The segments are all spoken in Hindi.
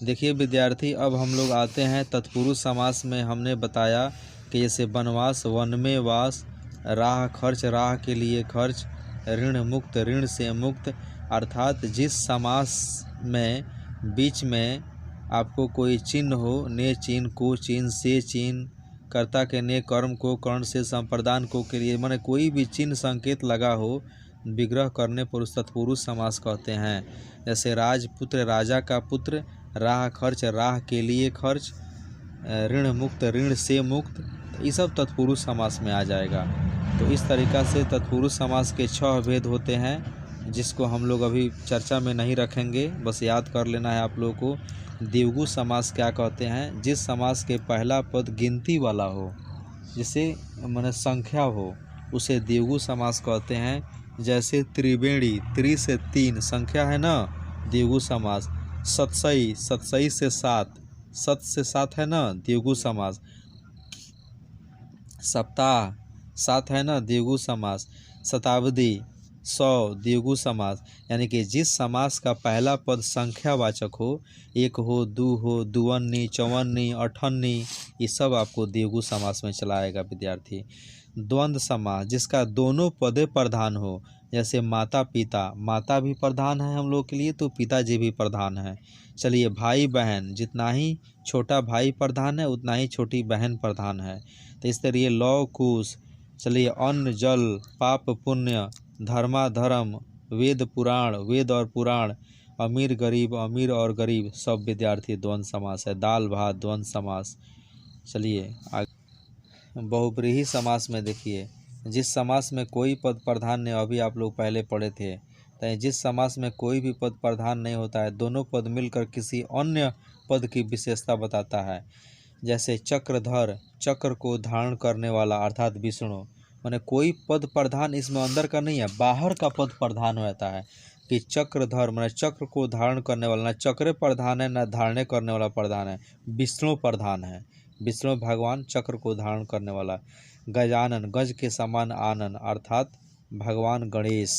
देखिए विद्यार्थी, अब हम लोग आते हैं तत्पुरुष समास में। हमने बताया कि जैसे वनवास, वन में वास, राह खर्च, राह के लिए खर्च, ऋण मुक्त, ऋण से मुक्त। अर्थात जिस समास में बीच में आपको कोई चिन्ह हो, ने चिन्ह, को चिन्ह, से चिन्ह, कर्ता के ने, कर्म को, कर्ण से, संप्रदान को के लिए, माने कोई भी चिन्ह संकेत लगा हो, विग्रह करने पर उस तत्पुरुष समास कहते हैं। जैसे राजपुत्र, राजा का पुत्र, राह खर्च, राह के लिए खर्च, ऋण मुक्त, ऋण से मुक्त, ये सब तत्पुरुष समास में आ जाएगा। तो इस तरीक़ा से तत्पुरुष समास के 6 भेद होते हैं, जिसको हम लोग अभी चर्चा में नहीं रखेंगे, बस याद कर लेना है आप लोगों को। द्विगु समास क्या कहते हैं? जिस समास के पहला पद गिनती वाला हो, जिसे माने संख्या हो, उसे द्विगु समास कहते हैं। जैसे त्रिवेणी, त्रि से 3 संख्या है ना, द्विगु समास। सतसई, सतसई से 7, सत से 7 है ना, द्विगु समास। सप्ताह 7 है ना, द्विगु समास। शताब्दी 100, द्विगु समास। यानी कि जिस समास का पहला पद संख्यावाचक हो, 1 हो, 2 हो, दुवन्नी, चौवन्नी, अठन्नी, ये सब आपको द्विगु समास में चला आएगा विद्यार्थी। द्वंद्व समास, जिसका दोनों पदे प्रधान हो, जैसे माता पिता, माता भी प्रधान है हम लोग के लिए, तो पिताजी भी प्रधान है। चलिए भाई बहन, जितना ही छोटा भाई प्रधान है उतना ही छोटी बहन प्रधान है। तो इस तरह लौ कुश, चलिए अन्न जल, पाप पुण्य, धर्माधर्म, वेद पुराण, वेद और पुराण, अमीर गरीब, अमीर और गरीब, सब विद्यार्थी द्वंद्व समास है। दाल भात द्वंद्व समास। चलिए आगे बहुब्रीहि समास में देखिए, जिस समास में कोई पद प्रधान नहीं, अभी आप लोग पहले पढ़े थे, तो जिस समास में कोई भी पद प्रधान नहीं होता है, दोनों पद मिलकर किसी अन्य पद की विशेषता बताता है। जैसे चक्रधर, चक्र को धारण करने वाला अर्थात विष्णु, माने कोई पद प्रधान इसमें अंदर का नहीं है, बाहर का पद प्रधान होता है। कि चक्रधर माने चक्र को धारण करने वाला, ना चक्र प्रधान है ना धारणे करने वाला प्रधान है, विष्णु प्रधान है। विष्णु भगवान चक्र को धारण करने वाला। गजानन, गज के समान आनन अर्थात भगवान गणेश।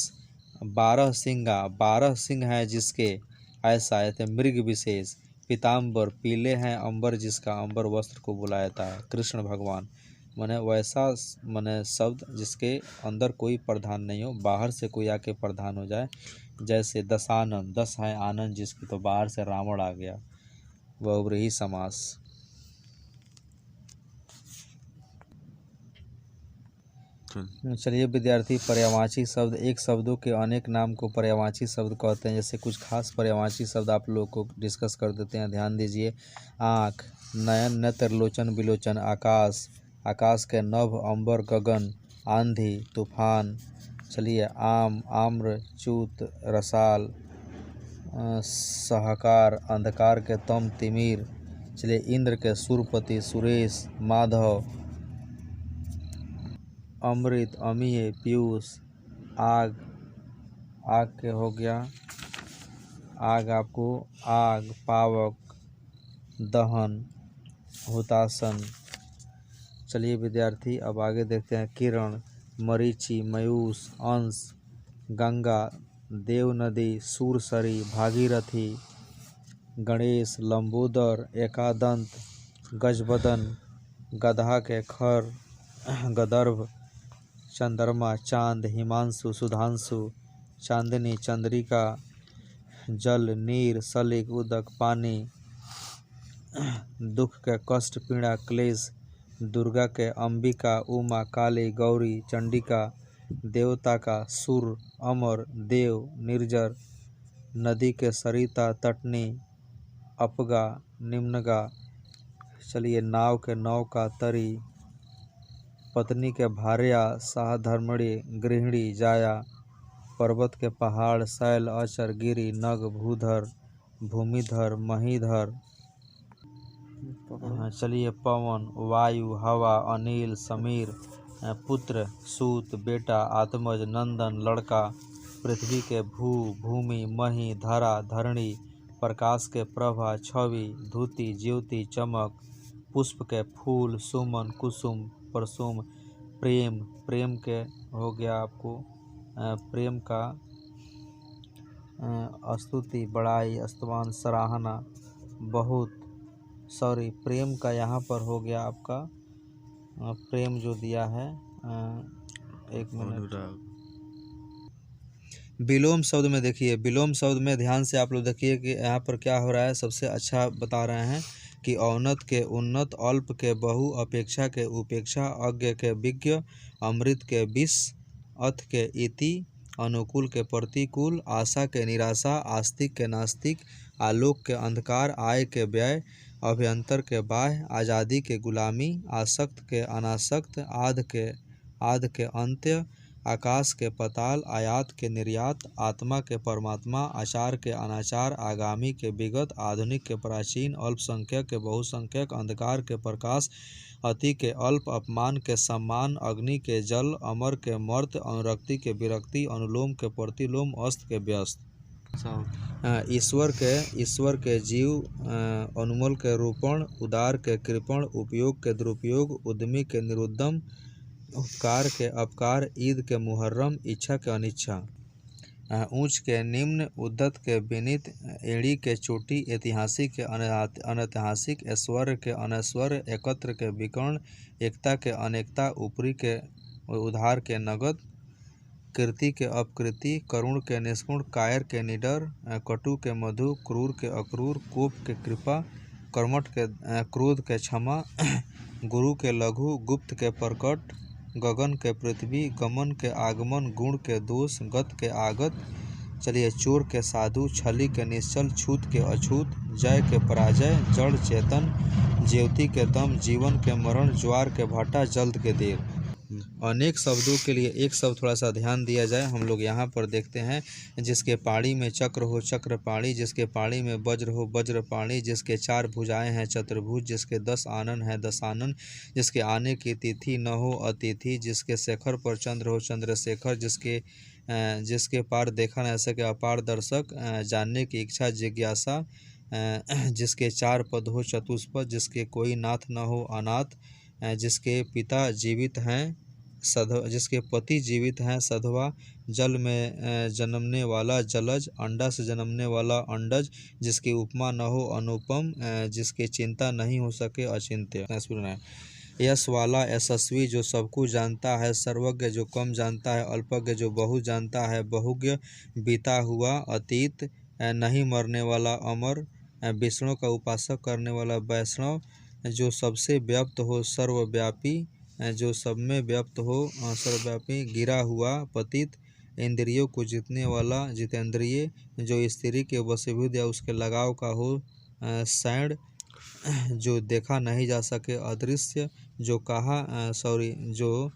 12 सिंगा, 12 सिंह है जिसके, ऐसा है मृग विशेष। पीताम्बर, पीले हैं अंबर जिसका, अंबर वस्त्र को बुलाया जाता है, कृष्ण भगवान। माने वैसा माने शब्द जिसके अंदर कोई प्रधान नहीं हो, बाहर से कोई आके प्रधान हो जाए। जैसे दशानन, 10 है आनंद जिसकी, तो बाहर से रावण आ गया। बहुब्रीहि समास। चलिए विद्यार्थी, पर्यायवाची शब्द, एक शब्दों के अनेक नाम को पर्यायवाची शब्द कहते हैं। जैसे कुछ खास पर्यायवाची शब्द आप लोग को डिस्कस कर देते हैं, ध्यान दीजिए। आँख, नयन, नेत्र, लोचन, विलोचन। आकाश, आकाश के नभ, अंबर, गगन। आंधी, तूफान। चलिए आम, आम्र, चूत, रसाल। सहकार, अंधकार के तम, तिमिर। चलिए इंद्र के सुरपति, सुरेश, माधव। अमृत, अमीय, पीयूष। आग, आग के हो गया, आग आपको आग, पावक, दहन, हुतासन। चलिए विद्यार्थी, अब आगे देखते हैं। किरण, मरीचि, मयूष, अंश, गंगा, देव नदी, सूरसरी, भागीरथी। गणेश, लंबोदर, एकादंत, गजबदन, गधा के खर, गदर्भ। चंद्रमा, चांद, हिमांशु, सुधांशु। चांदनी, चंद्रिका। जल, नीर, सलिक, उदक, पानी। दुख के कष्ट, पीड़ा, क्लेश। दुर्गा के अंबिका, उमा, काली, गौरी, चंडिका। देवता का सुर, अमर, देव, निर्जर। नदी के सरिता, तटनी, अपगा, निम्नगा। चलिए नाव के नौका, तरी। पत्नी के भार्या, साधर्मणी, गृहिणी, जाया। पर्वत के पहाड़, शैल, अचर, गिरि, नग, भूधर, भूमिधर, महीधर। चलिए पवन, वायु, हवा, अनिल, समीर। पुत्र, सूत, बेटा, आत्मज, नंदन, लड़का। पृथ्वी के भू, भूमि, मही, धरा, धरणी। प्रकाश के प्रभा, छवि, धुति, ज्योति, चमक। पुष्प के फूल, सुमन, कुसुम, प्रसुम। प्रेम, प्रेम के हो गया आपको प्रेम का स्तुति, बड़ाई, स्तुवान, सराहना। बहुत, सॉरी प्रेम का यहाँ पर हो गया आपका प्रेम जो दिया है, एक मिनट। विलोम शब्द में देखिए, विलोम शब्द में ध्यान से आप लोग देखिए कि यहाँ पर क्या हो रहा है। सबसे अच्छा बता रहे हैं कि औन्नत के उन्नत, अल्प के बहु, अपेक्षा के उपेक्षा, अज्ञ के विज्ञ, अमृत के विष, अथ के इति, अनुकूल के प्रतिकूल, आशा के निराशा, आस्तिक के नास्तिक, आलोक के अंधकार, आय के व्यय, अभ्यंतर के बाह्य, आज़ादी के गुलामी, आसक्त के अनासक्त, आद के अंत्य, आकाश के पाताल, आयात के निर्यात, आत्मा के परमात्मा, आचार के अनाचार, आगामी के विगत, आधुनिक के प्राचीन, अल्पसंख्यक के बहुसंख्यक, अंधकार के प्रकाश, अति के अल्प, अपमान के सम्मान, अग्नि के जल, अमर के मर्त, अनुरक्ति के विरक्ति, अनुलोम के प्रतिलोम, अस्त के व्यस्त। ईश्वर के जीव, अनुमल के रूपण, उदार के कृपण, उपयोग के दुरुपयोग, उद्यमी के निरुद्यम, उपकार के अपकार, ईद के मुहर्रम, इच्छा के अनिच्छा, ऊंच के निम्न, उद्दत के विनीत, एड़ी के चोटी, ऐतिहासिक के अनैतिहासिक, ऐश्वर्य के अनैश्वर्य, एकत्र के विकर्ण, एकता के अनेकता, ऊपरी के उधार के नगद, कृति के अपकृति, करुण के निष्कुण, कायर के निडर, कटु के मधु, क्रूर के अक्रूर, कोप के कृपा, कर्मठ के क्रोध के क्षमा, गुरु के लघु, गुप्त के प्रकट, गगन के पृथ्वी, गमन के आगमन, गुण के दोष, गत के आगत, चलिए चोर के साधु, छली के निश्चल, छूत के अछूत, जय के पराजय, जड़ चेतन, ज्योति के दम, जीवन के मरण, ज्वार के भाटा, जल्द के देर। अनेक शब्दों के लिए एक शब्द थोड़ा सा ध्यान दिया जाए। हम लोग यहाँ पर देखते हैं, जिसके पाड़ी में चक्र हो चक्र पाणी, जिसके पाड़ी में वज्र हो वज्र पाणी, जिसके 4 भुजाएं हैं चतुर्भुज, जिसके 10 आनन है दशानन, जिसके आने की तिथि न हो अतिथि, जिसके शेखर पर चंद्र हो चंद्रशेखर, जिसके पार देखा न सके अपार दर्शक, जानने की इच्छा जिज्ञासा, जिसके 4 पद हो चतुष्पद, जिसके कोई नाथ न हो अनाथ, जिसके पिता जीवित हैं जिसके पति जीवित हैं सधवा, जल में जन्मने वाला जलज, अंडा से जन्मने वाला अंडज, जिसकी उपमा न हो अनुपम, जिसकी चिंता नहीं हो सके अचिंत्य। यश वाला यशस्वी, जो सब कुछ जानता है, सर्वज्ञ जो कम जानता है, अल्पज्ञ जो बहुत जानता है, बहुज्ञ बीता हुआ अतीत, नहीं मरने वाला अमर, विष्णु का उपासक करने वाला वैष्णव, जो सबसे व्याप्त हो सर्वव्यापी, जो सब में व्याप्त हो सर्वव्यापी, गिरा हुआ पतित, इंद्रियों को जीतने वाला जितेंद्रिय, जो स्त्री के वशीभूत या उसके लगाव का हो सैंड, जो देखा नहीं जा सके अदृश्य, जो जो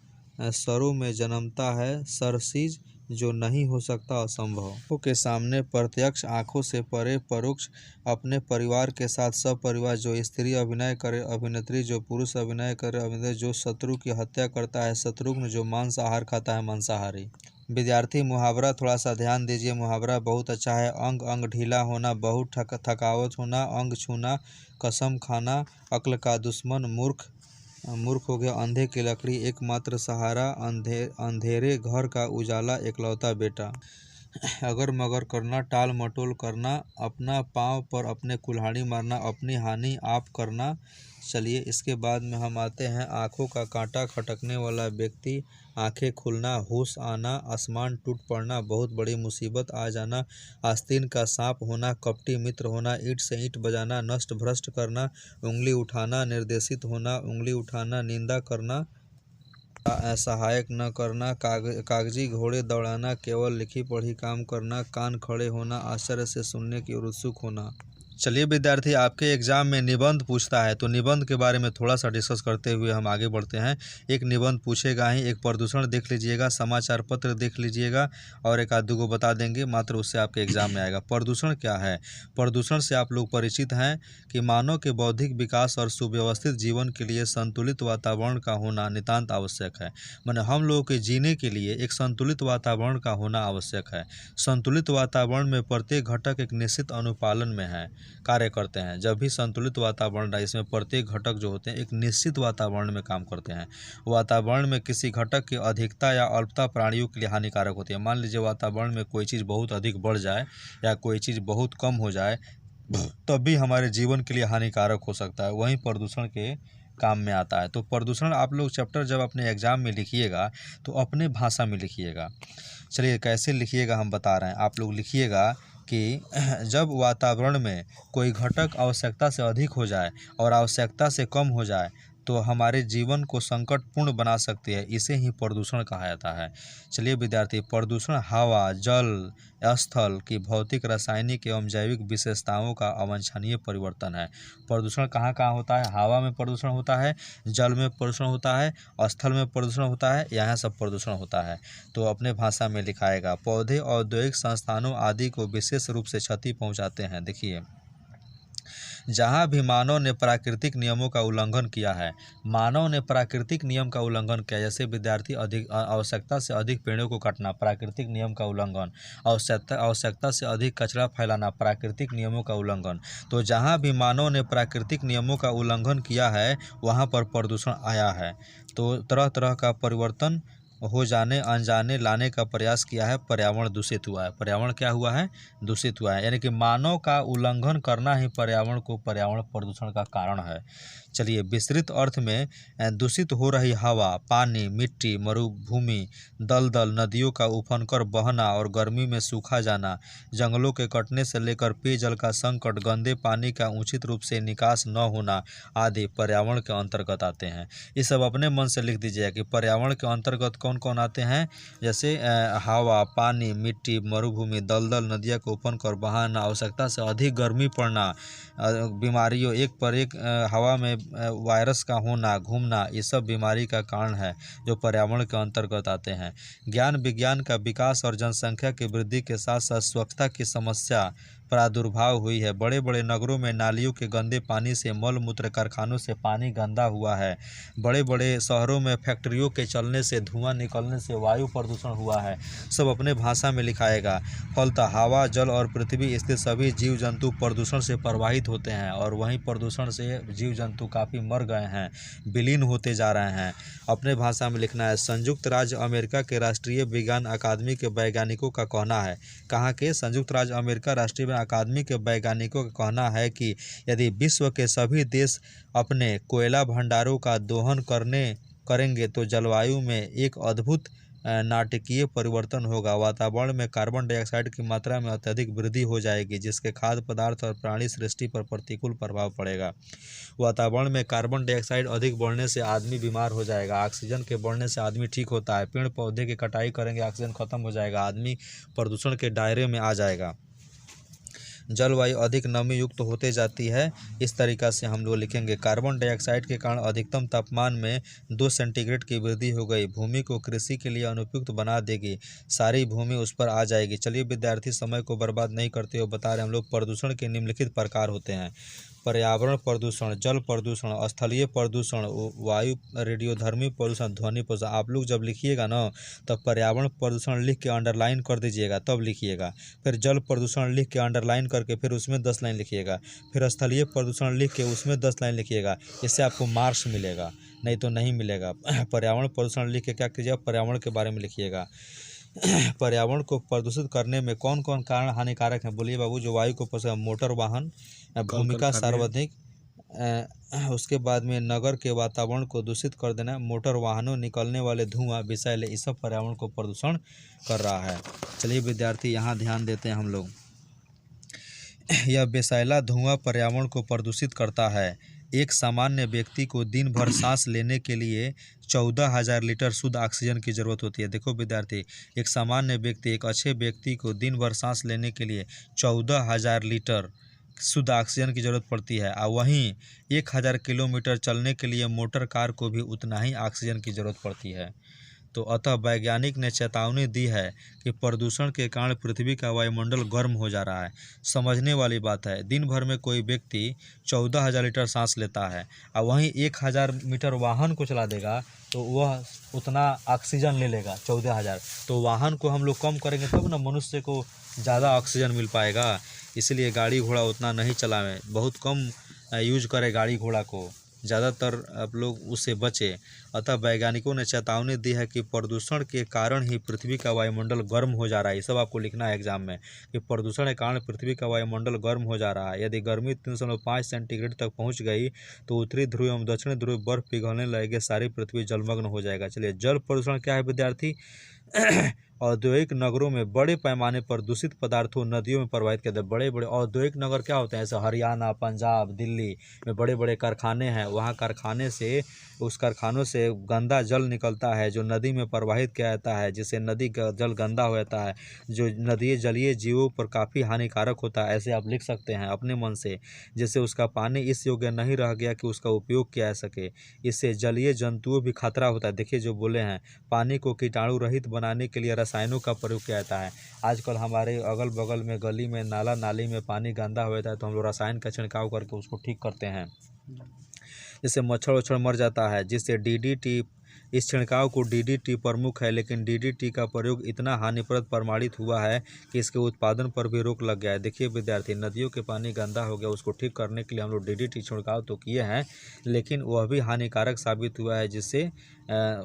सरों में जन्मता है सरसीज, जो नहीं हो सकता असंभव के सामने प्रत्यक्ष, आंखों से परे परोक्ष, अपने परिवार के साथ सब परिवार, जो स्त्री अभिनय करे अभिनेत्री, जो पुरुष अभिनय करे अभिनेत्री, जो शत्रु की हत्या करता है शत्रुघ्न, जो मांसाहार खाता है मांसाहारी। विद्यार्थी मुहावरा थोड़ा सा ध्यान दीजिए। मुहावरा बहुत अच्छा है। अंग अंग ढीला होना, बहुत थकावट होना, अंग छूना, कसम खाना, अक्ल का दुश्मन, मूर्ख हो गया, अंधे की लकड़ी, एकमात्र सहारा, अंधेरे घर का उजाला, एकलौता बेटा, अगर मगर करना, टाल मटोल करना, अपना पाँव पर अपने कुल्हाड़ी मारना, अपनी हानि आप करना। चलिए इसके बाद में हम आते हैं आँखों का कांटा, खटकने वाला व्यक्ति, आंखें खुलना, होश आना, आसमान टूट पड़ना, बहुत बड़ी मुसीबत आ जाना, आस्तीन का सांप होना, कपटी मित्र होना, ईंट से ईंट बजाना, नष्ट भ्रष्ट करना, उंगली उठाना, निर्देशित होना, उंगली उठाना, निंदा करना, सहायक न करना, कागजी घोड़े दौड़ाना, केवल लिखी पढ़ी काम करना, कान खड़े होना, आश्चर्य से सुनने की उत्सुक होना। चलिए विद्यार्थी, आपके एग्जाम में निबंध पूछता है, तो निबंध के बारे में थोड़ा सा डिस्कस करते हुए हम आगे बढ़ते हैं। एक निबंध पूछेगा ही, एक प्रदूषण देख लीजिएगा, समाचार पत्र देख लीजिएगा और एक आध दो बता देंगे, मात्र उससे आपके एग्जाम में आएगा। प्रदूषण क्या है? प्रदूषण से आप लोग परिचित हैं कि मानव के बौद्धिक विकास और सुव्यवस्थित जीवन के लिए संतुलित वातावरण का होना नितांत आवश्यक है। माने हम लोगों के जीने के लिए एक संतुलित वातावरण का होना आवश्यक है। संतुलित वातावरण में प्रत्येक घटक एक निश्चित अनुपालन में है, कार्य करते हैं। जब भी संतुलित वातावरण है, इसमें प्रत्येक घटक जो होते हैं एक निश्चित वातावरण में काम करते हैं। वातावरण में किसी घटक की अधिकता या अल्पता प्राणियों के लिए हानिकारक होती है। मान लीजिए वातावरण में कोई चीज़ बहुत अधिक बढ़ जाए या कोई चीज़ बहुत कम हो जाए, तब भी हमारे जीवन के लिए हानिकारक हो सकता है, वहीं प्रदूषण के काम में आता है। तो प्रदूषण आप लोग चैप्टर जब अपने एग्जाम में लिखिएगा तो अपने भाषा में लिखिएगा। चलिए कैसे लिखिएगा हम बता रहे हैं। आप लोग लिखिएगा कि जब वातावरण में कोई घटक आवश्यकता से अधिक हो जाए और आवश्यकता से कम हो जाए तो हमारे जीवन को संकटपूर्ण बना सकती है, इसे ही प्रदूषण कहा जाता है। चलिए विद्यार्थी, प्रदूषण हवा, जल, स्थल की भौतिक, रासायनिक एवं जैविक विशेषताओं का अवांछनीय परिवर्तन है। प्रदूषण कहाँ कहाँ होता है? हवा में प्रदूषण होता है, जल में प्रदूषण होता है, स्थल में प्रदूषण होता है, यहाँ सब प्रदूषण होता है। तो अपने भाषा में लिखाएगा। पौधे औद्योगिक संस्थानों आदि को विशेष रूप से क्षति पहुँचाते हैं। देखिए, जहाँ भी मानव ने प्राकृतिक नियमों का उल्लंघन किया है, मानव ने प्राकृतिक नियम का उल्लंघन किया, जैसे विद्यार्थी आवश्यकता से अधिक पेड़ों को काटना, प्राकृतिक नियम का उल्लंघन, आवश्यकता से अधिक कचरा फैलाना, प्राकृतिक नियमों का उल्लंघन। तो जहाँ भी मानव ने प्राकृतिक नियमों का उल्लंघन किया है वहाँ पर प्रदूषण आया है। तो तरह तरह का परिवर्तन हो जाने अनजाने लाने का प्रयास किया है, पर्यावरण दूषित हुआ है। पर्यावरण क्या हुआ है? दूषित हुआ है। यानी कि मानव का उल्लंघन करना ही पर्यावरण प्रदूषण का कारण है। चलिए, विस्तृत अर्थ में दूषित हो रही हवा, पानी, मिट्टी, मरुभूमि, दलदल, नदियों का उफनकर बहना और गर्मी में सूखा जाना, जंगलों के कटने से लेकर पेयजल का संकट, गंदे पानी का उचित रूप से निकास न होना आदि पर्यावरण के अंतर्गत आते हैं। ये सब अपने मन से लिख दीजिएगा कि पर्यावरण के अंतर्गत कौन कौन आते हैं। जैसे हवा, पानी, मिट्टी, मरुभूमि, दलदल, नदियाँ को उफनकर बहाना, आवश्यकता से अधिक गर्मी पड़ना, बीमारियों, एक पर एक हवा में वायरस का होना, घूमना, ये सब बीमारी का कारण है जो पर्यावरण के अंतर्गत आते हैं। ज्ञान विज्ञान का विकास और जनसंख्या की वृद्धि के साथ साथ स्वच्छता की समस्या प्रादुर्भाव हुई है। बड़े बड़े नगरों में नालियों के गंदे पानी से, मल मूत्र कारखानों से पानी गंदा हुआ है। बड़े बड़े शहरों में फैक्ट्रियों के चलने से, धुआं निकलने से वायु प्रदूषण हुआ है। सब अपने भाषा में लिखाएगा। फलतः हवा, जल और पृथ्वी स्थित सभी जीव जंतु प्रदूषण से प्रभावित होते हैं और वहीं प्रदूषण से जीव जंतु काफ़ी मर गए हैं, विलीन होते जा रहे हैं। अपने भाषा में लिखना है। संयुक्त राज्य अमेरिका के राष्ट्रीय विज्ञान अकादमी के वैज्ञानिकों का कहना है, कहाँ के? संयुक्त राज्य अमेरिका राष्ट्रीय अकादमी के वैज्ञानिकों का कहना है कि यदि विश्व के सभी देश अपने कोयला भंडारों का दोहन करेंगे तो जलवायु में एक अद्भुत नाटकीय परिवर्तन होगा। वातावरण में कार्बन डाइऑक्साइड की मात्रा में अत्यधिक वृद्धि हो जाएगी, जिसके खाद्य पदार्थ और प्राणी सृष्टि पर प्रतिकूल प्रभाव पड़ेगा। वातावरण में कार्बन डाइऑक्साइड अधिक बढ़ने से आदमी बीमार हो जाएगा। ऑक्सीजन के बढ़ने से आदमी ठीक होता है। पेड़ पौधे की कटाई करेंगे, ऑक्सीजन खत्म हो जाएगा, आदमी प्रदूषण के दायरे में आ जाएगा। जलवायु अधिक नमी युक्त होते जाती है। इस तरीक़ा से हम लोग लिखेंगे। कार्बन डाइऑक्साइड के कारण अधिकतम तापमान में 2 सेंटीग्रेड की वृद्धि हो गई। भूमि को कृषि के लिए अनुपयुक्त बना देगी, सारी भूमि उस पर आ जाएगी। चलिए विद्यार्थी, समय को बर्बाद नहीं करते हो, बता रहे हम लोग प्रदूषण के निम्नलिखित प्रकार होते हैं। पर्यावरण प्रदूषण, जल प्रदूषण, स्थलीय प्रदूषण, वायु रेडियोधर्मी प्रदूषण, ध्वनि प्रदूषण। आप लोग जब लिखिएगा ना तब पर्यावरण प्रदूषण लिख के अंडरलाइन कर दीजिएगा, तब लिखिएगा। फिर जल प्रदूषण लिख के अंडरलाइन करके फिर उसमें 10 लाइन लिखिएगा। फिर स्थलीय प्रदूषण लिख के उसमें 10 लाइन लिखिएगा। इससे आपको मार्क्स मिलेगा, नहीं तो नहीं मिलेगा। पर्यावरण प्रदूषण लिख के क्या कीजिएगा? पर्यावरण के बारे में लिखिएगा। पर्यावरण को प्रदूषित करने में कौन कौन कारण हानिकारक हैं? बोलिए बाबू। जो वायु को प्रदूषण, मोटर वाहन, भूमिका सार्वजनिक, उसके बाद में नगर के वातावरण को दूषित कर देना, मोटर वाहनों निकलने वाले धुआं, विषैले, ये सब पर्यावरण को प्रदूषण कर रहा है। चलिए विद्यार्थी, यहाँ ध्यान देते हैं हम लोग। यह विषैला धुआं पर्यावरण को प्रदूषित करता है। एक सामान्य व्यक्ति को दिन भर सांस लेने के लिए 14,000 लीटर शुद्ध ऑक्सीजन की ज़रूरत होती है। देखो विद्यार्थी, एक सामान्य व्यक्ति, एक अच्छे व्यक्ति को दिन भर सांस लेने के लिए 14,000 लीटर शुद्ध ऑक्सीजन की ज़रूरत पड़ती है। और वहीं 1,000 किलोमीटर चलने के लिए मोटर कार को भी उतना ही ऑक्सीजन की ज़रूरत पड़ती है। तो अतः वैज्ञानिक ने चेतावनी दी है कि प्रदूषण के कारण पृथ्वी का वायुमंडल गर्म हो जा रहा है। समझने वाली बात है। दिन भर में कोई व्यक्ति 14,000 लीटर सांस लेता है और वहीं 1,000 मीटर वाहन को चला देगा तो वह उतना ऑक्सीजन ले लेगा 14,000। तो वाहन को हम लोग कम करेंगे तब ना मनुष्य को ज़्यादा ऑक्सीजन मिल पाएगा। इसलिए गाड़ी घोड़ा उतना नहीं चलावें, बहुत कम यूज करें गाड़ी घोड़ा को। ज़्यादातर आप लोग उससे बचें। अतः वैज्ञानिकों ने चेतावनी दी है कि प्रदूषण के कारण ही पृथ्वी का वायुमंडल गर्म हो जा रहा है। ये सब आपको लिखना है एग्जाम में कि प्रदूषण के कारण पृथ्वी का वायुमंडल गर्म हो जा रहा है। यदि गर्मी 3.5 सेंटीग्रेड तक पहुंच गई तो उत्तरी ध्रुव एवं दक्षिणी ध्रुव बर्फ पिघलने लगेगी, सारी पृथ्वी जलमग्न हो जाएगा। चलिए, जल प्रदूषण क्या है विद्यार्थी? औद्योगिक नगरों में बड़े पैमाने पर दूषित पदार्थों नदियों में प्रवाहित करते हैं। बड़े बड़े औद्योगिक नगर क्या होते हैं? जैसे हरियाणा, पंजाब, दिल्ली में बड़े बड़े कारखाने हैं, वहाँ कारखाने से उस कारखानों से गंदा जल निकलता है जो नदी में प्रवाहित किया जाता है, जिससे नदी का जल गंदा हो जाता है, जो नदी जलीय जीवों पर काफ़ी हानिकारक होता है। ऐसे आप लिख सकते हैं अपने मन से, जिससे उसका पानी इस योग्य नहीं रह गया कि उसका उपयोग किया जा सके। इससे जलीय जंतुओं भी खतरा होता है। देखिए जो बोले हैं, पानी को कीटाणु रहित बनाने के लिए रसायनों का प्रयोग किया जाता है। आजकल हमारे अगल बगल में गली में नाला नाली में पानी गंदा हो जाता है तो हम लोग रसायन का छिड़काव करके उसको ठीक करते हैं, जिससे मच्छर वच्छर मर जाता है, जिससे डीडीटी, इस छिड़काव को डीडीटी प्रमुख है, लेकिन डीडीटी का प्रयोग इतना हानिप्रद प्रमाणित हुआ है कि इसके उत्पादन पर भी रोक लग गया है। देखिए विद्यार्थी, नदियों के पानी गंदा हो गया, उसको ठीक करने के लिए हम लोग डीडीटी छिड़काव तो किए हैं, लेकिन वह भी हानिकारक साबित हुआ है, जिससे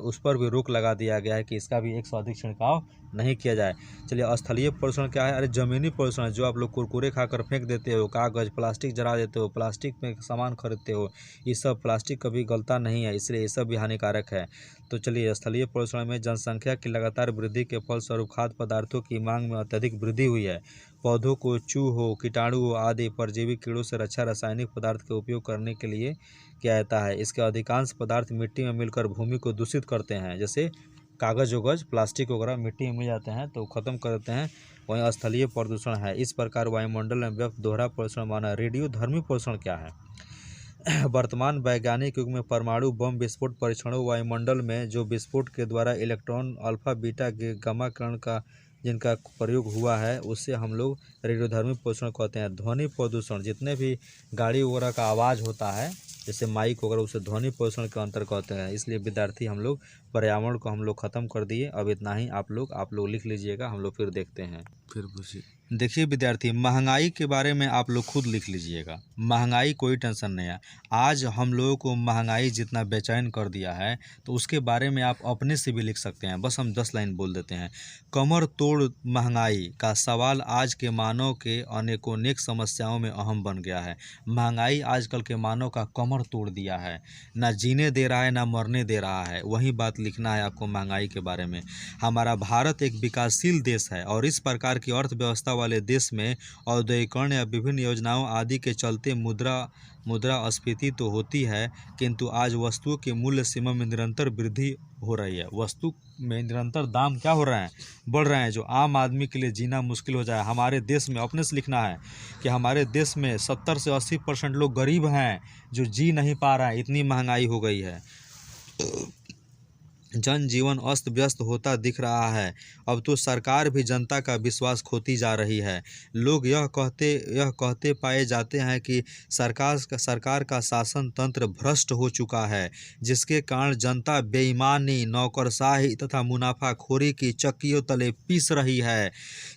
उस पर भी रोक लगा दिया गया है कि इसका भी 1 से अधिक छिड़काव नहीं किया जाए। चलिए, स्थलीय प्रदूषण क्या है? अरे ज़मीनी प्रदूषण, जो आप लोग कुरकुरे खाकर फेंक देते हो, कागज़ प्लास्टिक जला देते हो, प्लास्टिक में सामान खरीदते हो, ये सब प्लास्टिक कभी गलता नहीं है, इसलिए ये सब भी हानिकारक है। तो चलिए, स्थलीय प्रदूषण में जनसंख्या की लगातार वृद्धि के फलस्वरूप खाद्य पदार्थों की मांग में अत्यधिक वृद्धि हुई है। पौधों को चूहों, कीटाणुओं आदि परजीवी कीड़ों से रक्षा रासायनिक पदार्थ के उपयोग करने के लिए किया जाता है। इसके अधिकांश पदार्थ मिट्टी में मिलकर भूमि को दूषित करते हैं, जैसे कागज़ वगज़ प्लास्टिक वगैरह मिट्टी में मिल जाते हैं तो ख़त्म कर देते हैं, वहीं स्थलीय प्रदूषण है। इस प्रकार वायुमंडल में व्यक्त दोहरा प्रदूषण माना। रेडियोधर्मी प्रदूषण क्या है? वर्तमान वैज्ञानिक युग में परमाणु बम विस्फोट परीक्षणों, वायुमंडल में जो विस्फोट के द्वारा इलेक्ट्रॉन अल्फा बीटा के गामा किरण का जिनका प्रयोग हुआ है, उससे हम लोग रेडियोधर्मी प्रदूषण कहते हैं। ध्वनि प्रदूषण, जितने भी गाड़ी वगैरह का आवाज़ होता है जैसे माइक वगैरह, उसे ध्वनि प्रदूषण के अंतर कहते हैं। इसलिए विद्यार्थी हम लोग पर्यावरण को हम लोग ख़त्म कर दिए। अब इतना ही आप लोग लिख लीजिएगा, हम लोग फिर देखते हैं। फिर पूछिए। देखिए विद्यार्थी, महंगाई के बारे में आप लोग खुद लिख लीजिएगा। महंगाई कोई टेंशन नहीं है। आज हम लोगों को महंगाई जितना बेचैन कर दिया है तो उसके बारे में आप अपने से भी लिख सकते हैं। बस हम 10 लाइन बोल देते हैं। कमर तोड़ महंगाई का सवाल आज के मानव के अनेकोनेक समस्याओं में अहम बन गया है। महंगाई आजकल के मानव का कमर तोड़ दिया है, ना जीने दे रहा है ना मरने दे रहा है। वही बात लिखना है आपको महंगाई के बारे में। हमारा भारत एक विकासशील देश है और इस प्रकार की अर्थव्यवस्था वाले देश में औद्योगिकरण या विभिन्न योजनाओं आदि के चलते मुद्रास्फीति तो होती है, किंतु आज वस्तुओं के मूल्य सीमा में निरंतर वृद्धि हो रही है। वस्तु में निरंतर दाम क्या हो रहे हैं? बढ़ रहे हैं, जो आम आदमी के लिए जीना मुश्किल हो जाए। हमारे देश में, अपने से लिखना है कि हमारे देश में 70 से 80% लोग गरीब हैं जो जी नहीं पा रहे हैं, इतनी महंगाई हो गई है। जनजीवन अस्त व्यस्त होता दिख रहा है। अब तो सरकार भी जनता का विश्वास खोती जा रही है। लोग यह कहते पाए जाते हैं कि सरकार का शासन तंत्र भ्रष्ट हो चुका है, जिसके कारण जनता बेईमानी, नौकरशाही तथा मुनाफाखोरी की चक्कियों तले पीस रही है।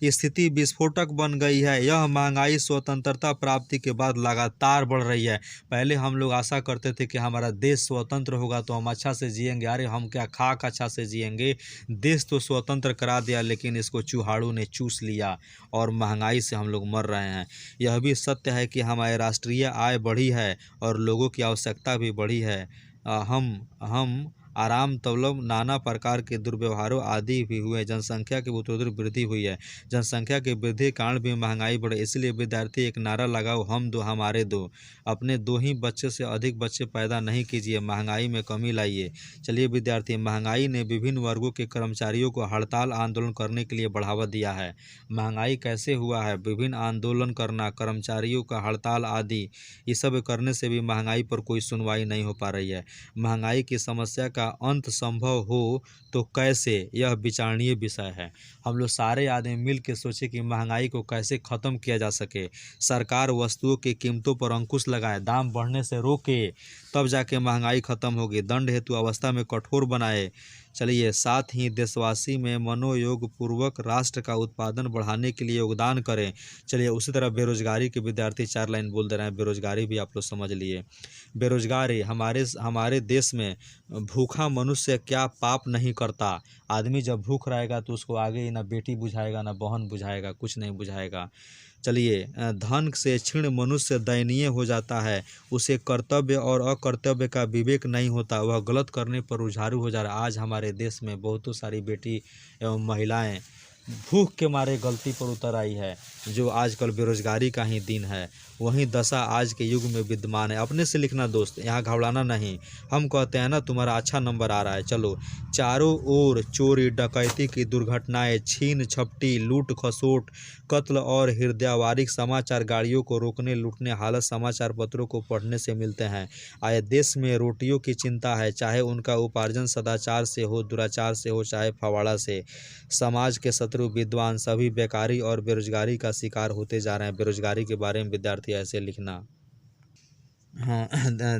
स्थिति विस्फोटक बन गई है। यह महंगाई स्वतंत्रता प्राप्ति के बाद लगातार बढ़ रही है। पहले हम लोग आशा करते थे कि हमारा देश स्वतंत्र होगा तो हम अच्छा से जिएंगे। अरे हम क्या खाक अच्छा से जिएंगे? देश तो स्वतंत्र करा दिया, लेकिन इसको चूहाड़ों ने चूस लिया और महंगाई से हम लोग मर रहे हैं। यह भी सत्य है कि हमारी राष्ट्रीय आय बढ़ी है और लोगों की आवश्यकता भी बढ़ी है। हम आराम तलब नाना प्रकार के दुर्व्यवहारों आदि भी हुए। जनसंख्या की उत्तरोत्तर वृद्धि हुई है। जनसंख्या की वृद्धि के कारण भी महंगाई बढ़े। इसलिए विद्यार्थी एक नारा लगाओ, हम दो हमारे दो। अपने 2 ही बच्चे से अधिक बच्चे पैदा नहीं कीजिए, महंगाई में कमी लाइए। चलिए विद्यार्थी, महंगाई ने विभिन्न वर्गों के कर्मचारियों को हड़ताल आंदोलन करने के लिए बढ़ावा दिया है। महंगाई कैसे हुआ है? विभिन्न आंदोलन करना, कर्मचारियों का हड़ताल आदि, ये सब करने से भी महंगाई पर कोई सुनवाई नहीं हो पा रही है। महंगाई की समस्या का अंत संभव हो तो कैसे, यह विचारणीय विषय है। हम लोग सारे आदमी मिल के सोचे कि महंगाई को कैसे ख़त्म किया जा सके। सरकार वस्तुओं की कीमतों पर अंकुश लगाए, दाम बढ़ने से रोके, तब जाके महंगाई ख़त्म होगी। दंड हेतु अवस्था में कठोर बनाए। चलिए, साथ ही देशवासी में मनोयोग पूर्वक राष्ट्र का उत्पादन बढ़ाने के लिए योगदान करें। चलिए, उसी तरह बेरोजगारी के विद्यार्थी 4 लाइन बोल दे रहे हैं। बेरोजगारी भी आप लोग समझ लिए। बेरोजगारी हमारे देश में भूखा मनुष्य क्या पाप नहीं करता। आदमी जब भूख रहेगा तो उसको आगे ना बेटी बुझाएगा ना बहन बुझाएगा, कुछ नहीं बुझाएगा। चलिए, धन से क्षीण मनुष्य दयनीय हो जाता है, उसे कर्तव्य और अकर्तव्य का विवेक नहीं होता, वह गलत करने पर उजारू हो जा रहा है। आज हमारे देश में बहुतों सारी बेटी एवं महिलाएं भूख के मारे गलती पर उतर आई है, जो आजकल बेरोजगारी का ही दिन है। वही दशा आज के युग में विद्यमान है। अपने से लिखना दोस्त, यहाँ घबराना नहीं। हम कहते हैं ना तुम्हारा अच्छा नंबर आ रहा है। चलो, चारों ओर चोरी डकैती की दुर्घटनाएं, छीन झपटी, लूट खसोट, कत्ल और हृदयवारिक समाचार गाड़ियों को रोकने लूटने हालत समाचार पत्रों को पढ़ने से मिलते हैं। आए देश में रोटियों की चिंता है, चाहे उनका उपार्जन सदाचार से हो, दुराचार से हो, चाहे फवाड़ा से। समाज के शत्रु विद्वान सभी बेकारी और बेरोजगारी का शिकार होते जा रहे हैं। बेरोजगारी के बारे में विद्यार्थी ऐसे लिखना। हाँ,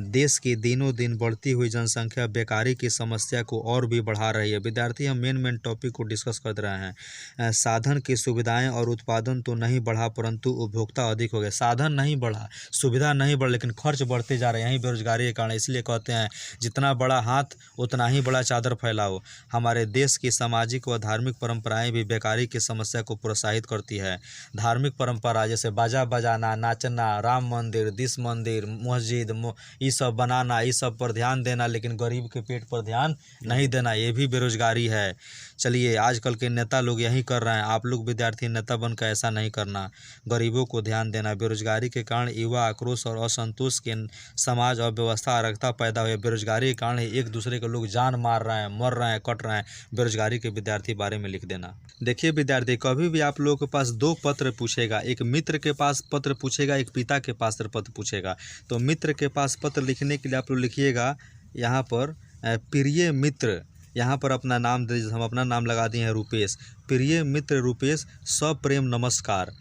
देश की दिनों दिन बढ़ती हुई जनसंख्या बेकारी की समस्या को और भी बढ़ा रही है। विद्यार्थी, हम मेन टॉपिक को डिस्कस कर रहे हैं। साधन की सुविधाएं और उत्पादन तो नहीं बढ़ा, परंतु उपभोक्ता अधिक हो गए। साधन नहीं बढ़ा, सुविधा नहीं बढ़ा, लेकिन खर्च बढ़ते जा रहे हैं। यही बेरोजगारी के कारण। इसलिए कहते हैं जितना बड़ा हाथ उतना ही बड़ा चादर फैलाओ। हमारे देश की सामाजिक व धार्मिक परंपराएं भी बेकारी की समस्या को प्रोत्साहित करती है। धार्मिक परंपरा जैसे बाजा बजाना, नाचना, राम मंदिर, दिस मंदिर, मस्जिद, ये सब बनाना, ये सब पर ध्यान देना, लेकिन गरीब के पेट पर ध्यान नहीं देना, ये भी बेरोजगारी है। चलिए, आजकल के नेता लोग यही कर रहे हैं। आप लोग विद्यार्थी नेता बनकर ऐसा नहीं करना, गरीबों को ध्यान देना। बेरोजगारी के कारण युवा आक्रोश और असंतोष के समाज और व्यवस्था अराजकता पैदा हुई। बेरोजगारी के कारण एक दूसरे के लोग जान मार रहे हैं, मर रहे हैं, कट रहे हैं। बेरोजगारी के विद्यार्थी बारे में लिख देना। देखिए विद्यार्थी, कभी भी आप लोगों के पास 2 पत्र पूछेगा, एक मित्र के पास पत्र पूछेगा, एक पिता के पास पत्र पूछेगा। तो मित्र के पास पत्र लिखने के लिए आप लोग लिखिएगा यहाँ पर प्रिय मित्र, यहाँ पर अपना नाम दे। हम अपना नाम लगा दिए हैं रुपेश। प्रिय मित्र रुपेश, सप्रेम नमस्कार।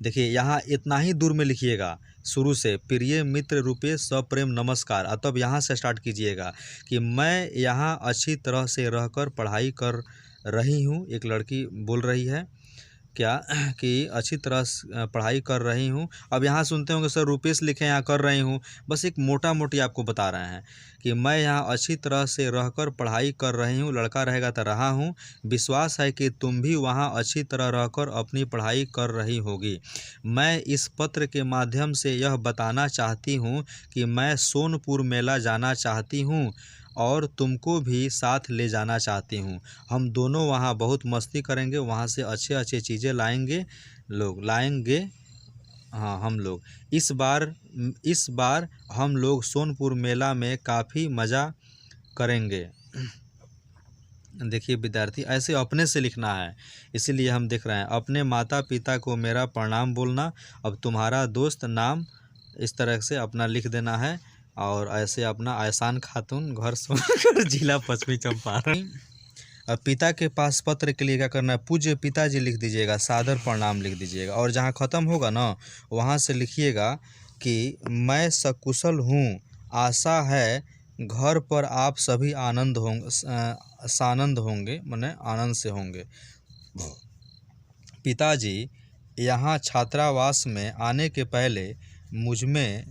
देखिए, यहाँ इतना ही दूर में लिखिएगा शुरू से, प्रिय मित्र रुपेश, सप्रेम नमस्कार। और तब यहाँ से स्टार्ट कीजिएगा कि मैं यहाँ अच्छी तरह से रहकर पढ़ाई कर रही हूँ। एक लड़की बोल रही है क्या कि अच्छी तरह पढ़ाई कर रही हूँ। अब यहाँ सुनते होंगे सर रुपेश लिखे, यहाँ कर रही हूँ। बस एक मोटा मोटी आपको बता रहे हैं कि मैं यहाँ अच्छी तरह से रहकर पढ़ाई कर रही हूँ। लड़का रहेगा तो रहा हूँ। विश्वास है कि तुम भी वहाँ अच्छी तरह रहकर अपनी पढ़ाई कर रही होगी। मैं इस पत्र के माध्यम से यह बताना चाहती हूँ कि मैं सोनपुर मेला जाना चाहती हूँ और तुमको भी साथ ले जाना चाहती हूँ। हम दोनों वहाँ बहुत मस्ती करेंगे, वहाँ से अच्छे अच्छे चीज़ें लाएंगे। हाँ, हम लोग इस बार हम लोग सोनपुर मेला में काफ़ी मज़ा करेंगे। देखिए विद्यार्थी, ऐसे अपने से लिखना है, इसीलिए हम देख रहे हैं। अपने माता पिता को मेरा प्रणाम बोलना। अब तुम्हारा दोस्त नाम इस तरह से अपना लिख देना है। और ऐसे अपना एहसान खातून, घर सोनकर, जिला पश्चिमी चंपारण। अब पिता के पास पत्र के लिए क्या करना है, पूज्य पिताजी लिख दीजिएगा, सादर प्रणाम लिख दीजिएगा। और जहाँ ख़त्म होगा ना वहाँ से लिखिएगा कि मैं सकुशल हूँ, आशा है घर पर आप सभी सानंद होंगे, माने आनंद से होंगे। पिताजी, यहाँ छात्रावास में आने के पहले मुझमें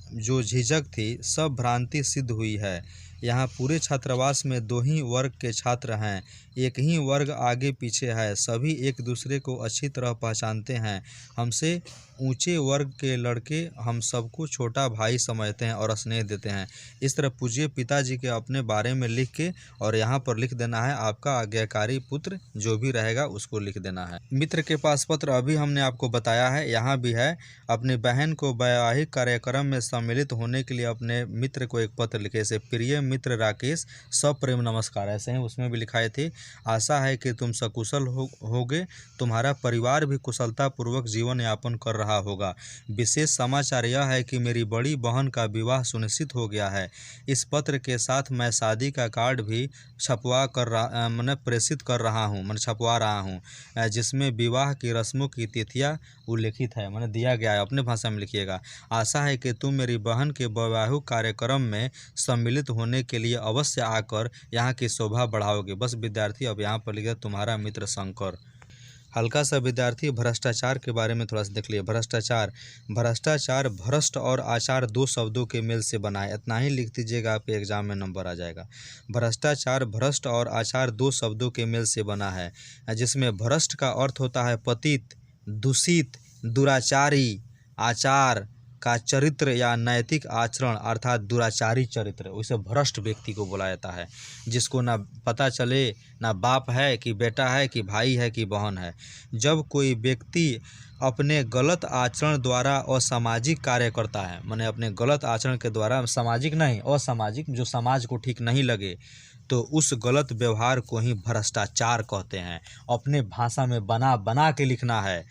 जो झिझक थी सब भ्रांति सिद्ध हुई है। यहाँ पूरे छात्रावास में 2 ही वर्ग के छात्र हैं, एक ही वर्ग आगे पीछे है। सभी एक दूसरे को अच्छी तरह पहचानते हैं। हमसे ऊंचे वर्ग के लड़के हम सबको छोटा भाई समझते हैं और स्नेह देते हैं। इस तरह पूज्य पिताजी के अपने बारे में लिख के और यहाँ पर लिख देना है। आपका आज्ञाकारी पुत्र जो भी रहेगा उसको लिख देना है। मित्र के पास पत्र अभी हमने आपको बताया है, यहाँ भी है। अपनी बहन को वैवाहिक कार्यक्रम में सम्मिलित होने के लिए अपने मित्र को एक पत्र लिखे से, प्रिय मित्र राकेश, सप्रेम नमस्कार। ऐसे ही उसमें भी लिखाए थे, आशा है कि तुम सकुशल होगे, तुम्हारा परिवार भी कुशलतापूर्वक जीवन यापन कर रहा रहा होगा। विशेष समाचार यह है कि मेरी बड़ी बहन का विवाह सुनिश्चित हो गया है। इस पत्र के साथ मैं शादी का कार्ड भी मैंने प्रेषित कर रहा हूँ, मैंने छपवा रहा हूँ, जिसमें विवाह की रस्मों की तिथियाँ उल्लिखित है, मैंने दिया गया है। अपने भाषा में लिखिएगा। आशा है कि तुम मेरी बहन के वैवाहिक कार्यक्रम में सम्मिलित होने के लिए अवश्य आकर यहाँ की शोभा बढ़ाओगे। बस विद्यार्थी अब यहाँ पर लिखा तुम्हारा मित्र शंकर। हल्का सा विद्यार्थी भ्रष्टाचार के बारे में थोड़ा सा देख लिए। भ्रष्टाचार भ्रष्ट और आचार दो शब्दों के मेल से बना है। इतना ही लिख दीजिएगा, आपके एग्जाम में नंबर आ जाएगा। भ्रष्टाचार भ्रष्ट और आचार दो शब्दों के मेल से बना है, जिसमें भ्रष्ट का अर्थ होता है पतित, दूषित, दुराचारी। आचार का चरित्र या नैतिक आचरण अर्थात दुराचारी चरित्र, उसे भ्रष्ट व्यक्ति को बोला जाता है, जिसको ना पता चले ना बाप है कि बेटा है कि भाई है कि बहन है। जब कोई व्यक्ति अपने गलत आचरण द्वारा असामाजिक कार्य करता है, माने अपने गलत आचरण के द्वारा, सामाजिक नहीं असामाजिक, जो समाज को ठीक नहीं लगे, तो उस गलत व्यवहार को ही भ्रष्टाचार कहते हैं। अपने भाषा में बना बना के लिखना है,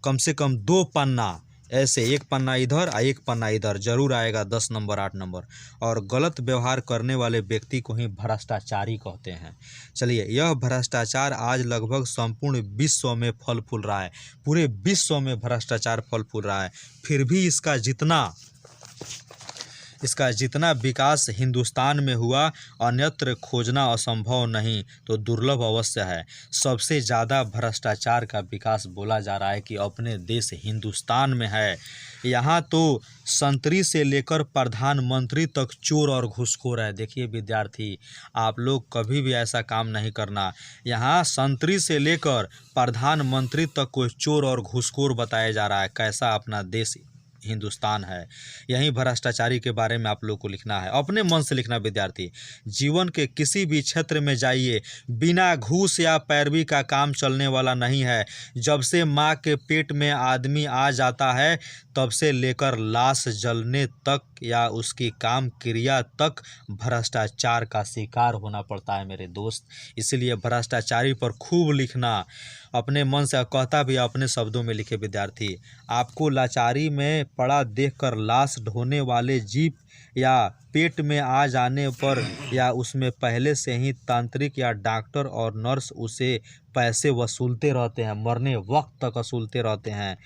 कम से कम 2 पन्ना ऐसे, 1 पन्ना इधर और 1 पन्ना इधर, जरूर आएगा 10 नंबर 8 नंबर। और गलत व्यवहार करने वाले व्यक्ति को ही भ्रष्टाचारी कहते हैं। चलिए, यह भ्रष्टाचार आज लगभग संपूर्ण विश्व में फल फूल रहा है। पूरे विश्व में भ्रष्टाचार फल फूल रहा है। फिर भी इसका जितना विकास हिंदुस्तान में हुआ, अन्यत्र खोजना असंभव नहीं तो दुर्लभ अवश्य है। सबसे ज़्यादा भ्रष्टाचार का विकास बोला जा रहा है कि अपने देश हिंदुस्तान में है। यहाँ तो संतरी से लेकर प्रधानमंत्री तक चोर और घूसखोर है। देखिए विद्यार्थी, आप लोग कभी भी ऐसा काम नहीं करना। यहाँ संतरी से लेकर प्रधानमंत्री तक कोई चोर और घूसखोर बताया जा रहा है। कैसा अपना देश हिंदुस्तान है। यही भ्रष्टाचारी के बारे में आप लोग को लिखना है, अपने मन से लिखना विद्यार्थी। जीवन के किसी भी क्षेत्र में जाइए, बिना घूस या पैरवी का काम चलने वाला नहीं है। जब से माँ के पेट में आदमी आ जाता है, तब से लेकर लाश जलने तक या उसकी काम क्रिया तक भ्रष्टाचार का शिकार होना पड़ता है मेरे दोस्त। इसलिए भ्रष्टाचारी पर खूब लिखना, अपने मन से कहता भी अपने शब्दों में लिखे विद्यार्थी। आपको लाचारी में पड़ा देखकर लाश ढोने वाले जीव या पेट में आ जाने पर या उसमें पहले से ही तांत्रिक या डॉक्टर और नर्स उसे पैसे वसूलते रहते हैं, मरने वक्त तक वसूलते रहते हैं।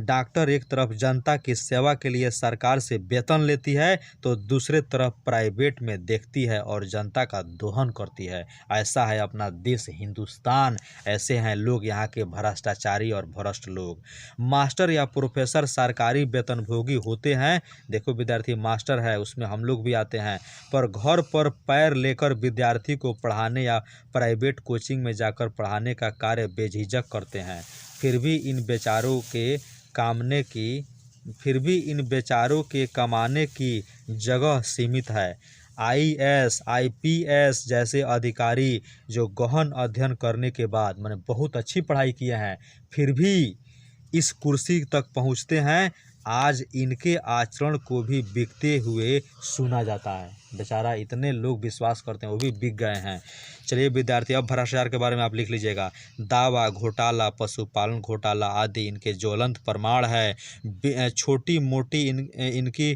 डॉक्टर एक तरफ जनता की सेवा के लिए सरकार से वेतन लेती है, तो दूसरे तरफ प्राइवेट में देखती है और जनता का दोहन करती है। ऐसा है अपना देश हिंदुस्तान। ऐसे हैं लोग, यहाँ के भ्रष्टाचारी और भ्रष्ट लोग। मास्टर या प्रोफेसर सरकारी वेतनभोगी होते हैं। देखो विद्यार्थी, मास्टर है उसमें हम लोग भी आते हैं, पर घर पर पैर लेकर विद्यार्थी को पढ़ाने या प्राइवेट कोचिंग में जाकर पढ़ाने का कार्य बेझिझक करते हैं। फिर भी इन बेचारों के कमाने की जगह सीमित है। IAS, IPS जैसे अधिकारी जो गहन अध्ययन करने के बाद, मैंने बहुत अच्छी पढ़ाई किए हैं, फिर भी इस कुर्सी तक पहुंचते हैं। आज इनके आचरण को भी बिकते हुए सुना जाता है। बेचारा इतने लोग विश्वास करते हैं, वो भी बिक गए हैं। चलिए विद्यार्थी, अब भ्रष्टाचार के बारे में आप लिख लीजिएगा। दावा घोटाला, पशुपालन घोटाला आदि इनके ज्वलंत प्रमाण है। छोटी मोटी इनकी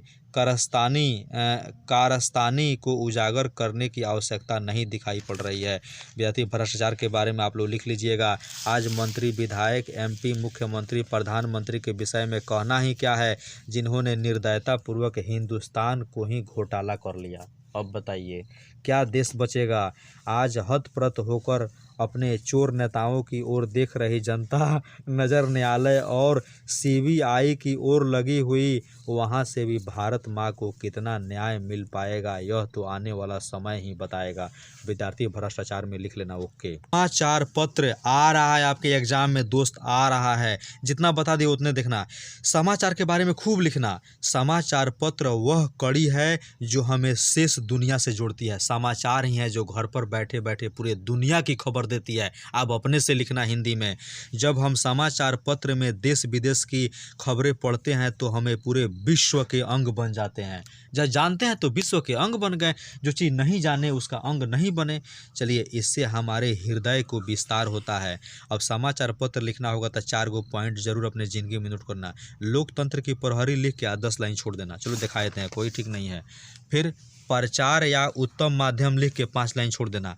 कारस्तानी को उजागर करने की आवश्यकता नहीं दिखाई पड़ रही है। विद्यार्थी, भ्रष्टाचार के बारे में आप लोग लिख लीजिएगा। आज मंत्री, विधायक, MP, मुख्यमंत्री, प्रधानमंत्री के विषय में कहना ही क्या है, जिन्होंने निर्दयतापूर्वक हिंदुस्तान को ही घोटाला कर लिया। अब बताइए क्या देश बचेगा? आज हतप्रत होकर अपने चोर नेताओं की ओर देख रही जनता नजर न्यायालय और CBI की ओर लगी हुई, वहां से भी भारत माँ को कितना न्याय मिल पाएगा, यह तो आने वाला समय ही बताएगा। विद्यार्थी, भ्रष्टाचार में लिख लेना ओके। समाचार पत्र आ रहा है आपके एग्जाम में दोस्त, आ रहा है। जितना बता दिए उतने देखना। समाचार के बारे में खूब लिखना। समाचार पत्र वह कड़ी है जो हमें शेष दुनिया से जोड़ती है। समाचार ही है जो घर पर बैठे बैठे पूरे दुनिया की खबर देती है। आप अपने से लिखना हिंदी में। जब हम समाचार पत्र में देश विदेश की खबरें पढ़ते हैं तो हमें पूरे विश्व के अंग बन जाते हैं। जब जानते हैं तो विश्व के अंग बन गए, जो चीज़ नहीं जाने उसका अंग नहीं बने। चलिए, इससे हमारे हृदय को विस्तार होता है। अब समाचार पत्र लिखना होगा तो 4 गो पॉइंट जरूर अपने ज़िंदगी में नोट करना। लोकतंत्र की प्रहरी लिख के 10 लाइन छोड़ देना, चलो दिखा देते हैं, कोई ठीक नहीं है। फिर प्रचार या उत्तम माध्यम लिख के 5 लाइन छोड़ देना।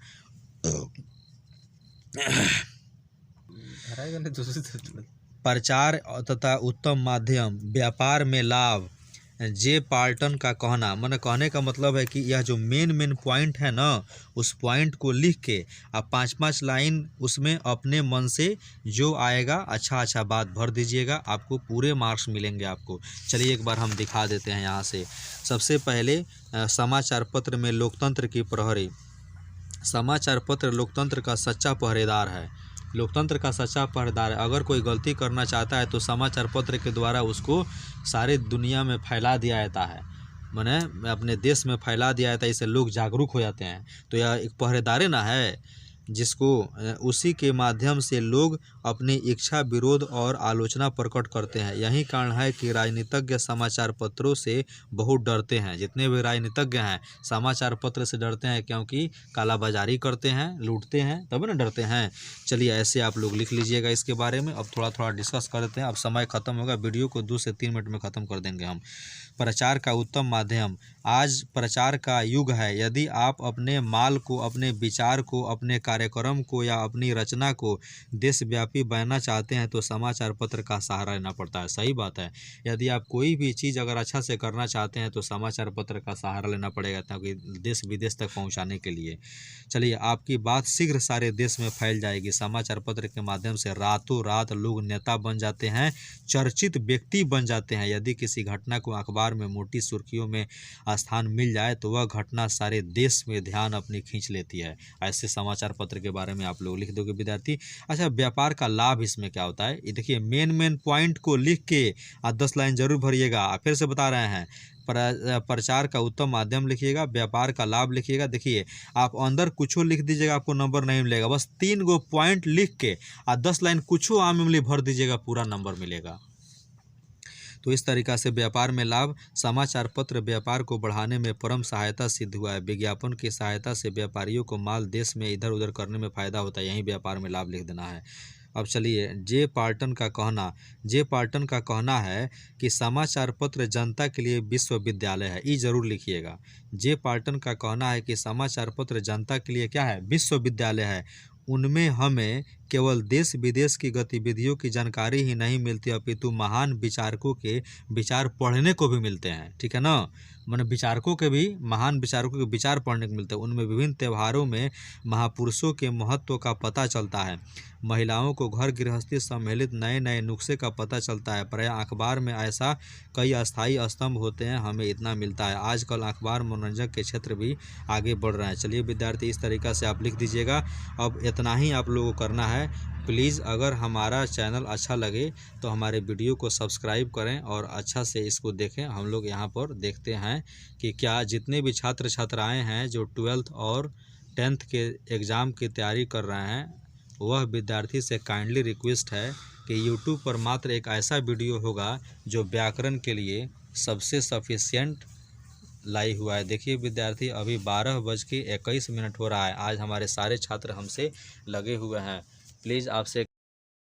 प्रचार तथा उत्तम माध्यम, व्यापार में लाभ, जे पार्टन का कहना, मैंने कहने का मतलब है कि यह जो मेन पॉइंट है ना, उस पॉइंट को लिख के आप 5-5 लाइन उसमें अपने मन से जो आएगा अच्छा बात भर दीजिएगा, आपको पूरे मार्क्स मिलेंगे आपको। चलिए एक बार हम दिखा देते हैं यहाँ से। सबसे पहले समाचार पत्र में लोकतंत्र की प्रहरी। समाचार पत्र लोकतंत्र का सच्चा पहरेदार है। लोकतंत्र का सच्चा पहरेदार है। अगर कोई गलती करना चाहता है तो समाचार पत्र के द्वारा उसको सारे दुनिया में फैला दिया जाता है, माने अपने देश में फैला दिया जाता है। इससे लोग जागरूक हो जाते हैं। तो यह एक पहरेदार ना है, जिसको उसी के माध्यम से लोग अपनी इच्छा, विरोध और आलोचना प्रकट करते हैं। यही कारण है कि राजनीतिज्ञ समाचार पत्रों से बहुत डरते हैं। जितने भी राजनीतिज्ञ हैं समाचार पत्र से डरते हैं, क्योंकि कालाबाजारी करते हैं, लूटते हैं, तब ना डरते हैं। चलिए ऐसे आप लोग लिख लीजिएगा इसके बारे में। अब थोड़ा डिस्कस करते हैं। अब समय ख़त्म होगा, वीडियो को 2 से 3 मिनट में ख़त्म कर देंगे हम। प्रचार का उत्तम माध्यम। आज प्रचार का युग है। यदि आप अपने माल को, अपने विचार को, अपने कार्यक्रम को या अपनी रचना को देशव्यापी बनाना चाहते हैं तो समाचार पत्र का सहारा लेना पड़ता है। सही बात है। यदि आप कोई भी चीज़ अगर अच्छा से करना चाहते हैं तो समाचार पत्र का सहारा लेना पड़ेगा, ताकि देश विदेश तक पहुंचाने के लिए। चलिए, आपकी बात शीघ्र सारे देश में फैल जाएगी। समाचार पत्र के माध्यम से रातों रात लोग नेता बन जाते हैं, चर्चित व्यक्ति बन जाते हैं। यदि किसी घटना को अखबार में मोटी सुर्खियों में स्थान मिल जाए तो वह घटना सारे देश में ध्यान अपनी खींच लेती है। ऐसे समाचार पत्र के बारे में आप लोग लिख दोगे विद्यार्थी। अच्छा, व्यापार का लाभ इसमें क्या होता है, ये देखिए। मेन पॉइंट को लिख के 10 लाइन जरूर भरिएगा। फिर से बता रहे हैं, प्रचार का उत्तम माध्यम लिखिएगा, व्यापार का लाभ लिखिएगा। देखिए, आप अंदर कुछ लिख दीजिएगा, आपको नंबर नहीं मिलेगा। बस 3 गो पॉइंट लिख के 10 लाइन कुछ आम भर दीजिएगा, पूरा नंबर मिलेगा। तो इस तरीक़ा से व्यापार में लाभ। समाचार पत्र व्यापार को बढ़ाने में परम सहायता सिद्ध हुआ है। विज्ञापन की सहायता से व्यापारियों को माल देश में इधर उधर करने में फ़ायदा होता है। यही व्यापार में लाभ लिख देना है। अब चलिए, जे पार्टन का कहना है कि समाचार पत्र जनता के लिए विश्वविद्यालय है। ये जरूर लिखिएगा। जे पार्टन का कहना है कि समाचार पत्र जनता के लिए क्या है, विश्वविद्यालय है। उनमें हमें केवल देश विदेश की गतिविधियों की जानकारी ही नहीं मिलती, अपितु महान विचारकों के विचार पढ़ने को भी मिलते हैं। ठीक है ना, माने महान विचारकों के विचार पढ़ने को मिलते हैं। उनमें विभिन्न त्योहारों में महापुरुषों के महत्व का पता चलता है। महिलाओं को घर गृहस्थी सम्मिलित नए नुस्खे का पता चलता है। प्रायः अखबार में ऐसा कई अस्थायी स्तंभ होते हैं, हमें इतना मिलता है। आजकल अखबार मनोरंजन के क्षेत्र भी आगे बढ़ रहा है। चलिए विद्यार्थी, इस तरीक़ा से आप लिख दीजिएगा। अब इतना ही आप लोगों को करना है। प्लीज़ अगर हमारा चैनल अच्छा लगे तो हमारे वीडियो को सब्सक्राइब करें और अच्छा से इसको देखें। हम लोग यहाँ पर देखते हैं कि क्या जितने भी छात्र छात्राएँ हैं जो 12th और 10th के एग्ज़ाम की तैयारी कर रहे हैं, वह विद्यार्थी से काइंडली रिक्वेस्ट है कि YouTube पर मात्र एक ऐसा वीडियो होगा जो व्याकरण के लिए सबसे सफिशिएंट लाई हुआ है। देखिए विद्यार्थी, अभी 12:21 हो रहा है। आज हमारे सारे छात्र हमसे लगे हुए हैं। प्लीज़ आपसे